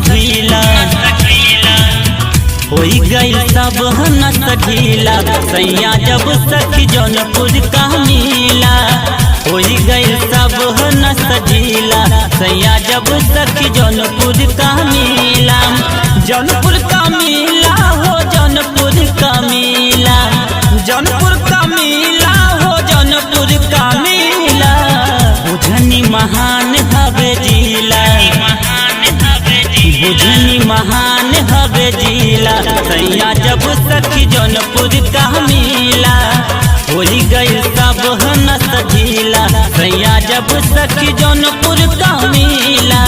ढीला, होई गई सब नस ढीला। सैया जब सखी जौनपुर का मिला, होई गई सब नस ढीला। सैया जब सखी जौनपुर का मिला, जौनपुर का मिला हो जौनपुर का मिला, जौनपुर का मिला हो जौनपुर का मिला। बुझनी महान हवे जिला, बुझनी महान हवे जिला। सैया जब सखी जौनपुर का मिला, होली गई सब नस ढीला। सैया जब सखी जौनपुर का मिला।